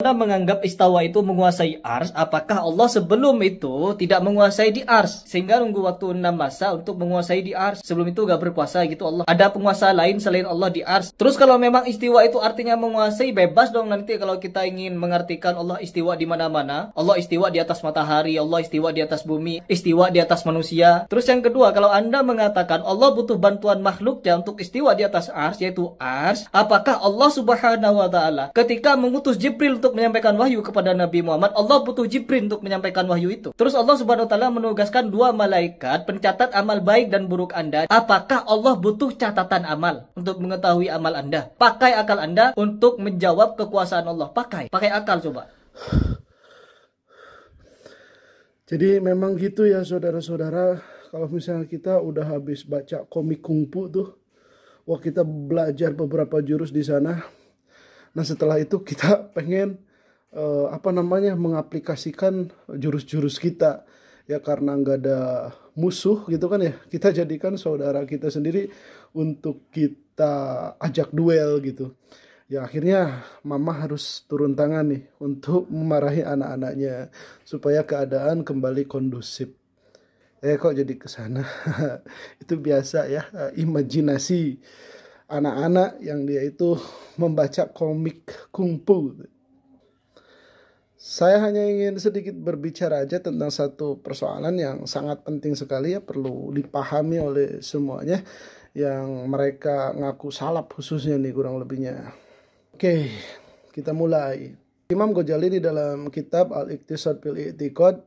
Anda menganggap istawa itu menguasai ars, apakah Allah sebelum itu tidak menguasai di ars? Sehingga nunggu waktu 6 masa untuk menguasai di ars. Sebelum itu gak berkuasa gitu Allah. Ada penguasa lain selain Allah di ars. Terus kalau memang istiwa itu artinya menguasai, bebas dong nanti kalau kita ingin mengartikan Allah istiwa di mana-mana. Allah istiwa di atas matahari, Allah istiwa di atas bumi, istiwa di atas manusia. Terus yang kedua, kalau Anda mengatakan Allah butuh bantuan makhluknya untuk istiwa di atas ars, yaitu ars, apakah Allah subhanahu wa ta'ala ketika mengutus Jibril untuk menyampaikan wahyu kepada Nabi Muhammad, Allah butuh Jibril untuk menyampaikan wahyu itu? Terus Allah subhanahu wa ta'ala menugaskan 2 malaikat pencatat amal baik dan buruk Anda. Apakah Allah butuh catatan amal untuk mengetahui amal Anda? Pakai akal Anda untuk menjawab kekuasaan Allah. Pakai akal coba. Jadi memang gitu ya saudara-saudara, kalau misalnya kita udah habis baca komik kungfu tuh, wah kita belajar beberapa jurus di sana. Nah setelah itu kita pengen mengaplikasikan jurus-jurus kita ya, karena nggak ada musuh gitu kan ya, kita jadikan saudara kita sendiri untuk kita ajak duel gitu ya. Akhirnya mama harus turun tangan nih untuk memarahi anak-anaknya supaya keadaan kembali kondusif. Kok jadi kesana? Itu biasa ya, imajinasi anak-anak yang dia itu membaca komik kungfu. Saya hanya ingin sedikit berbicara aja tentang satu persoalan yang sangat penting sekali ya, perlu dipahami oleh semuanya yang mereka ngaku salaf khususnya nih kurang lebihnya. Oke, kita mulai. Imam Ghazali di dalam kitab Al-Iqtisad fil I'tiqad,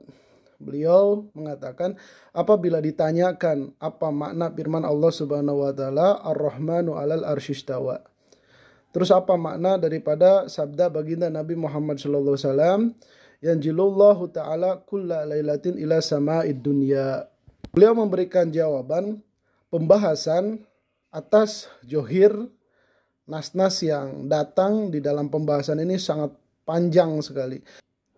beliau mengatakan apabila ditanyakan apa makna firman Allah Subhanahu wa taala Ar-Rahmanu 'alal arsyistawa. Terus apa makna daripada sabda baginda Nabi Muhammad sallallahu alaihi wasallam yanjilullahu taala kulla lailatin ila sama'id dunya. Beliau memberikan jawaban pembahasan atas johir nas-nas yang datang di dalam pembahasan ini sangat panjang sekali.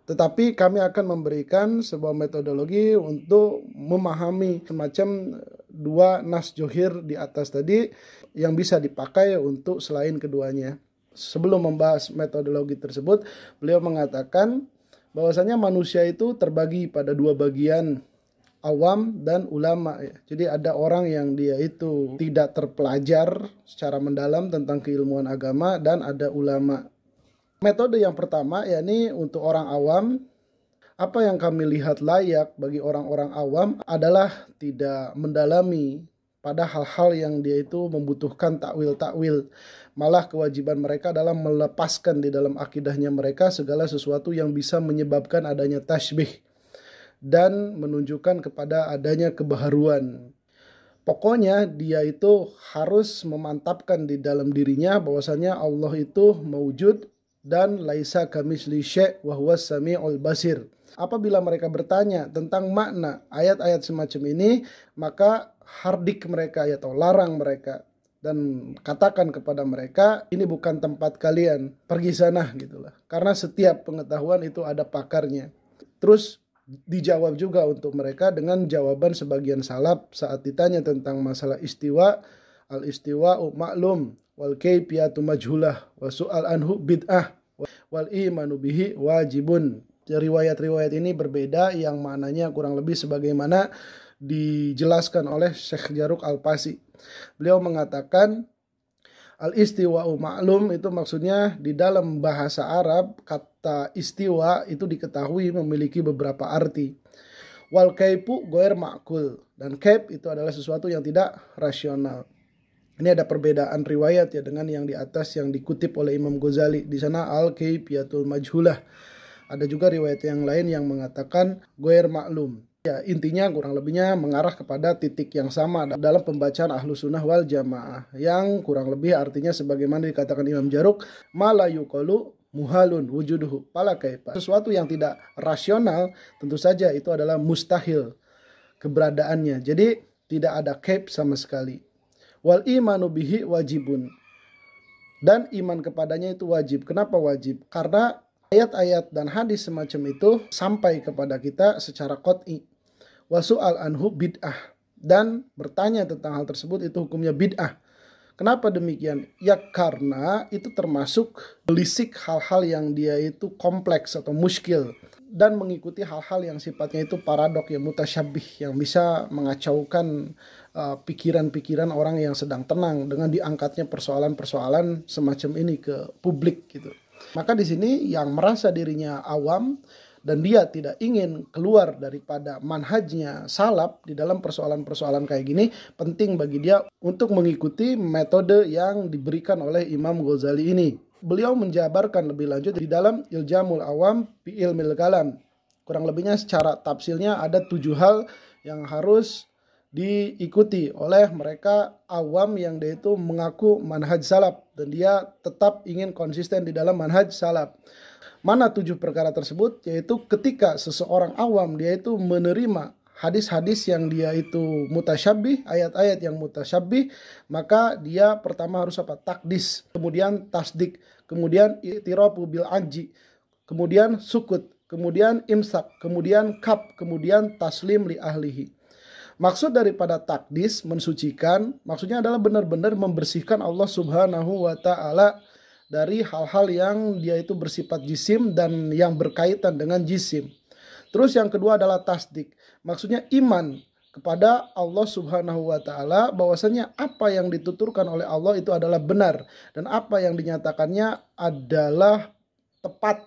Tetapi kami akan memberikan sebuah metodologi untuk memahami semacam 2 nas johir di atas tadi yang bisa dipakai untuk selain keduanya. Sebelum membahas metodologi tersebut, beliau mengatakan bahwasanya manusia itu terbagi pada 2 bagian, awam dan ulama ya. Jadi ada orang yang dia itu tidak terpelajar secara mendalam tentang keilmuan agama, dan ada ulama. Metode yang pertama yakni untuk orang awam, apa yang kami lihat layak bagi orang-orang awam adalah tidak mendalami pada hal-hal yang dia itu membutuhkan takwil-takwil. Malah kewajiban mereka adalah melepaskan di dalam akidahnya mereka segala sesuatu yang bisa menyebabkan adanya tasbih dan menunjukkan kepada adanya kebaharuan. Pokoknya dia itu harus memantapkan di dalam dirinya bahwasanya Allah itu mewujud dan laisa kamitsli syai' wa huwas samiul basir. Apabila mereka bertanya tentang makna ayat-ayat semacam ini, maka hardik mereka atau larang mereka dan katakan kepada mereka, ini bukan tempat kalian, pergi sana gitulah. Karena setiap pengetahuan itu ada pakarnya. Terus dijawab juga untuk mereka dengan jawaban sebagian salaf saat ditanya tentang masalah istiwa, al-istiwa'u ma'lum wal kaifiyatu majhulah wa su'al anhu bid'ah wal imanu bihi wajibun. Riwayat-riwayat ini berbeda yang maknanya kurang lebih sebagaimana dijelaskan oleh Syekh Jaruk Al-Pasi. Beliau mengatakan al-istiwa'u ma'lum itu maksudnya di dalam bahasa Arab kata istiwa itu diketahui memiliki beberapa arti. Wal kaifu ghair ma'kul, dan kaif itu adalah sesuatu yang tidak rasional. Ini ada perbedaan riwayat ya dengan yang di atas yang dikutip oleh Imam Ghazali. Di sana al-kaifiyatul majhulah. Ada juga riwayat yang lain yang mengatakan ghair ma'lum. Ya, intinya kurang lebihnya mengarah kepada titik yang sama dalam pembacaan Ahlus Sunnah wal Jamaah, yang kurang lebih artinya sebagaimana dikatakan Imam Jaruk, ma la yuqalu muhalun wujuduhu fala kaifa. Sesuatu yang tidak rasional tentu saja itu adalah mustahil keberadaannya. Jadi tidak ada kaif sama sekali. Wal imanu bihi wajibun, dan iman kepadanya itu wajib. Kenapa wajib? Karena ayat-ayat dan hadis semacam itu sampai kepada kita secara qat'i. Wa su'al anhu bid'ah, dan bertanya tentang hal tersebut itu hukumnya bid'ah. Kenapa demikian? Ya karena itu termasuk belisik hal-hal yang dia itu kompleks atau muskil, dan mengikuti hal-hal yang sifatnya itu paradok, ya mutasyabih, yang bisa mengacaukan pikiran-pikiran orang yang sedang tenang dengan diangkatnya persoalan-persoalan semacam ini ke publik gitu. Maka di sini yang merasa dirinya awam dan dia tidak ingin keluar daripada manhajnya salaf di dalam persoalan-persoalan kayak gini, penting bagi dia untuk mengikuti metode yang diberikan oleh Imam Ghazali ini. Beliau menjabarkan lebih lanjut di dalam Iljamul Awam fi Ilmil Kalam. Kurang lebihnya secara tafsilnya ada 7 hal yang harus diikuti oleh mereka awam yang dia itu mengaku manhaj salaf dan dia tetap ingin konsisten di dalam manhaj salaf. Mana 7 perkara tersebut? Yaitu ketika seseorang awam dia itu menerima hadis-hadis yang dia itu mutasyabih, ayat-ayat yang mutasyabih, maka dia pertama harus apa? Takdis, kemudian tasdik, kemudian i'tirafu bil anji, kemudian sukut, kemudian imsak, kemudian kaf, kemudian taslim li ahlihi. Maksud daripada takdis, mensucikan, maksudnya adalah benar-benar membersihkan Allah Subhanahu wa Ta'ala dari hal-hal yang dia itu bersifat jisim dan yang berkaitan dengan jisim. Terus yang kedua adalah tasdik. Maksudnya iman kepada Allah Subhanahu wa Ta'ala, bahwasanya apa yang dituturkan oleh Allah itu adalah benar dan apa yang dinyatakannya adalah tepat,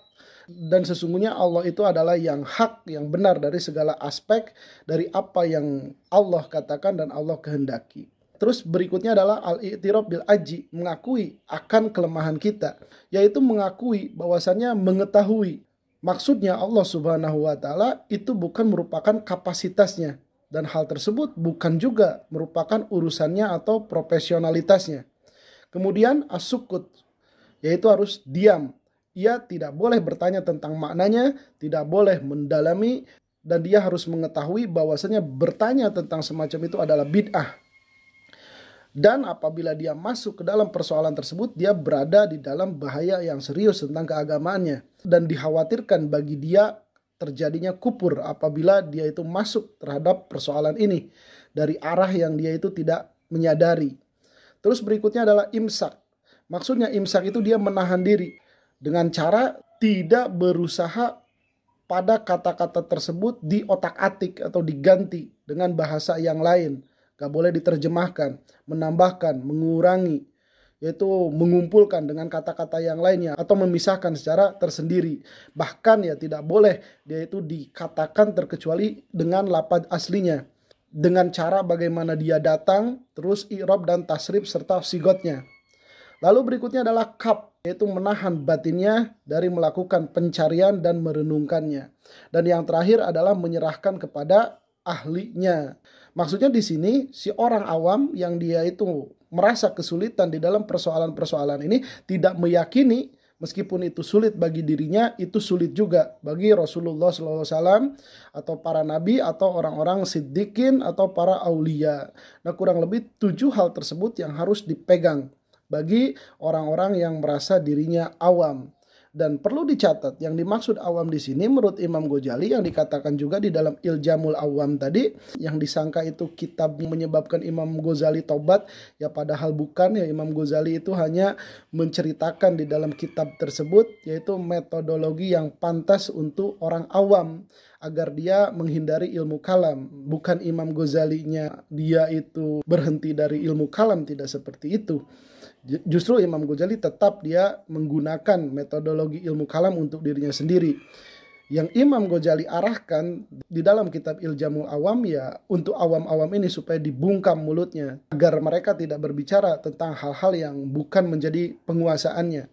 dan sesungguhnya Allah itu adalah yang hak, yang benar dari segala aspek dari apa yang Allah katakan dan Allah kehendaki. Terus berikutnya adalah al-i'tiraf bil aji, mengakui akan kelemahan kita, yaitu mengakui bahwasannya mengetahui maksudnya Allah Subhanahu wa Ta'ala itu bukan merupakan kapasitasnya, dan hal tersebut bukan juga merupakan urusannya atau profesionalitasnya. Kemudian as-sukut, yaitu harus diam. Ia tidak boleh bertanya tentang maknanya, tidak boleh mendalami, dan dia harus mengetahui bahwasannya bertanya tentang semacam itu adalah bid'ah. Dan apabila dia masuk ke dalam persoalan tersebut, dia berada di dalam bahaya yang serius tentang keagamaannya. Dan dikhawatirkan bagi dia terjadinya kufur apabila dia itu masuk terhadap persoalan ini dari arah yang dia itu tidak menyadari. Terus berikutnya adalah imsak. Maksudnya imsak itu dia menahan diri dengan cara tidak berusaha pada kata-kata tersebut diotak-atik atau diganti dengan bahasa yang lain. Gak boleh diterjemahkan, menambahkan, mengurangi, yaitu mengumpulkan dengan kata-kata yang lainnya atau memisahkan secara tersendiri. Bahkan ya tidak boleh dia itu dikatakan terkecuali dengan lafaz aslinya, dengan cara bagaimana dia datang, terus i'rab dan tasrif serta sigotnya. Lalu berikutnya adalah kaf, yaitu menahan batinnya dari melakukan pencarian dan merenungkannya. Dan yang terakhir adalah menyerahkan kepada ahlinya. Maksudnya di sini si orang awam yang dia itu merasa kesulitan di dalam persoalan-persoalan ini tidak meyakini meskipun itu sulit bagi dirinya, itu sulit juga bagi Rasulullah SAW atau para nabi atau orang-orang siddiqin atau para aulia. Nah, kurang lebih 7 hal tersebut yang harus dipegang bagi orang-orang yang merasa dirinya awam. Dan perlu dicatat, yang dimaksud awam di sini menurut Imam Ghazali yang dikatakan juga di dalam Iljamul Awam tadi, yang disangka itu kitab menyebabkan Imam Ghazali tobat, ya padahal bukan, ya Imam Ghazali itu hanya menceritakan di dalam kitab tersebut, yaitu metodologi yang pantas untuk orang awam agar dia menghindari ilmu kalam. Bukan Imam Ghazalinya dia itu berhenti dari ilmu kalam, tidak seperti itu. Justru Imam Ghazali tetap dia menggunakan metodologi ilmu kalam untuk dirinya sendiri. Yang Imam Ghazali arahkan di dalam kitab Iljamul Awam ya untuk awam-awam ini supaya dibungkam mulutnya agar mereka tidak berbicara tentang hal-hal yang bukan menjadi penguasaannya.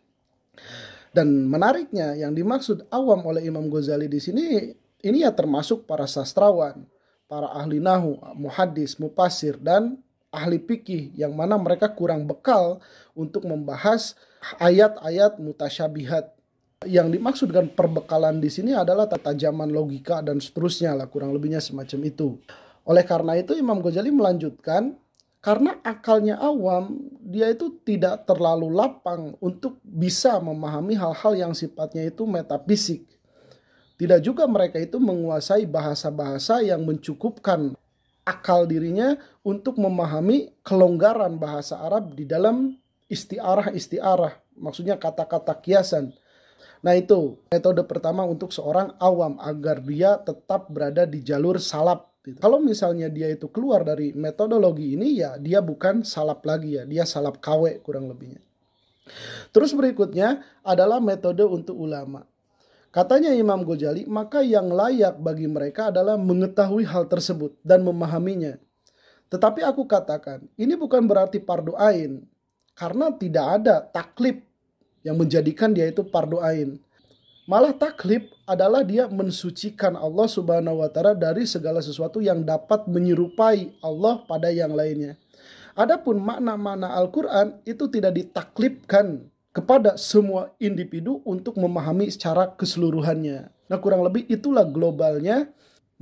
Dan menariknya yang dimaksud awam oleh Imam Ghazali di sini ini ya termasuk para sastrawan, para ahli nahu, muhaddis, mufassir, dan ahli fikih yang mana mereka kurang bekal untuk membahas ayat-ayat mutasyabihat. Yang dimaksud dengan perbekalan di sini adalah tatajaman logika dan seterusnya lah, kurang lebihnya semacam itu. Oleh karena itu Imam Ghazali melanjutkan, karena akalnya awam, dia itu tidak terlalu lapang untuk bisa memahami hal-hal yang sifatnya itu metafisik. Tidak juga mereka itu menguasai bahasa-bahasa yang mencukupkan akal dirinya untuk memahami kelonggaran bahasa Arab di dalam istiarah, maksudnya kata-kata kiasan. Nah, itu metode pertama untuk seorang awam agar dia tetap berada di jalur salaf. Kalau misalnya dia itu keluar dari metodologi ini, ya dia bukan salaf lagi, ya dia salaf KW kurang lebihnya. Terus berikutnya adalah metode untuk ulama. Katanya Imam Ghazali, maka yang layak bagi mereka adalah mengetahui hal tersebut dan memahaminya. Tetapi aku katakan, ini bukan berarti fardu ain, karena tidak ada taklif yang menjadikan dia itu fardu ain. Malah taklif adalah dia mensucikan Allah Subhanahu wa Ta'ala dari segala sesuatu yang dapat menyerupai Allah pada yang lainnya. Adapun makna-makna Al-Quran itu tidak ditaklifkan kepada semua individu untuk memahami secara keseluruhannya. Nah, kurang lebih itulah globalnya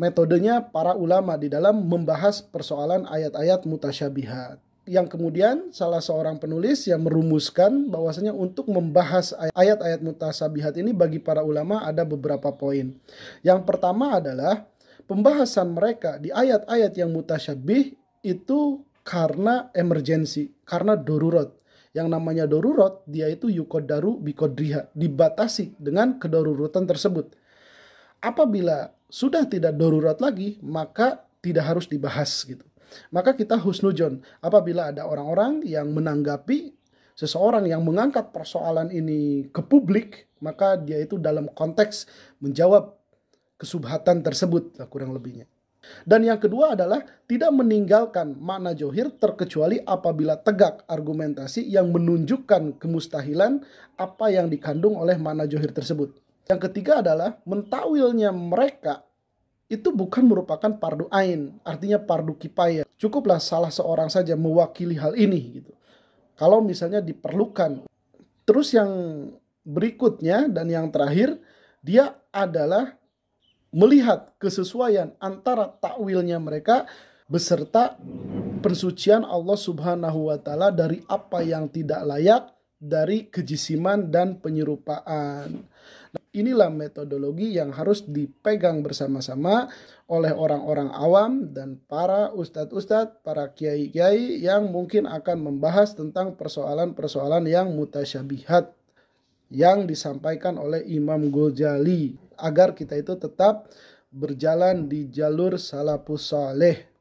metodenya para ulama di dalam membahas persoalan ayat-ayat mutasyabihat. Yang kemudian salah seorang penulis yang merumuskan bahwasanya untuk membahas ayat-ayat mutasyabihat ini bagi para ulama ada beberapa poin. Yang pertama adalah pembahasan mereka di ayat-ayat yang mutasyabih itu karena emergensi, karena darurat. Yang namanya darurat, dia itu yuqaddaru biqadriha, dibatasi dengan kedaruratan tersebut. Apabila sudah tidak darurat lagi, maka tidak harus dibahas gitu. Maka kita husnujon apabila ada orang-orang yang menanggapi seseorang yang mengangkat persoalan ini ke publik, maka dia itu dalam konteks menjawab kesubhatan tersebut lah kurang lebihnya. Dan yang kedua adalah tidak meninggalkan makna johir terkecuali apabila tegak argumentasi yang menunjukkan kemustahilan apa yang dikandung oleh makna johir tersebut. Yang ketiga adalah mentawilnya mereka itu bukan merupakan fardu ain, artinya fardu kifayah. Cukuplah salah seorang saja mewakili hal ini gitu. Kalau misalnya diperlukan. Terus yang berikutnya dan yang terakhir, dia adalah melihat kesesuaian antara takwilnya mereka beserta pensucian Allah Subhanahu wa Ta'ala dari apa yang tidak layak, dari kejisiman dan penyerupaan. Nah, inilah metodologi yang harus dipegang bersama-sama oleh orang-orang awam dan para ustadz-ustadz, para kiai-kiai yang mungkin akan membahas tentang persoalan-persoalan yang mutasyabihat yang disampaikan oleh Imam Ghazali agar kita itu tetap berjalan di jalur salafus saleh.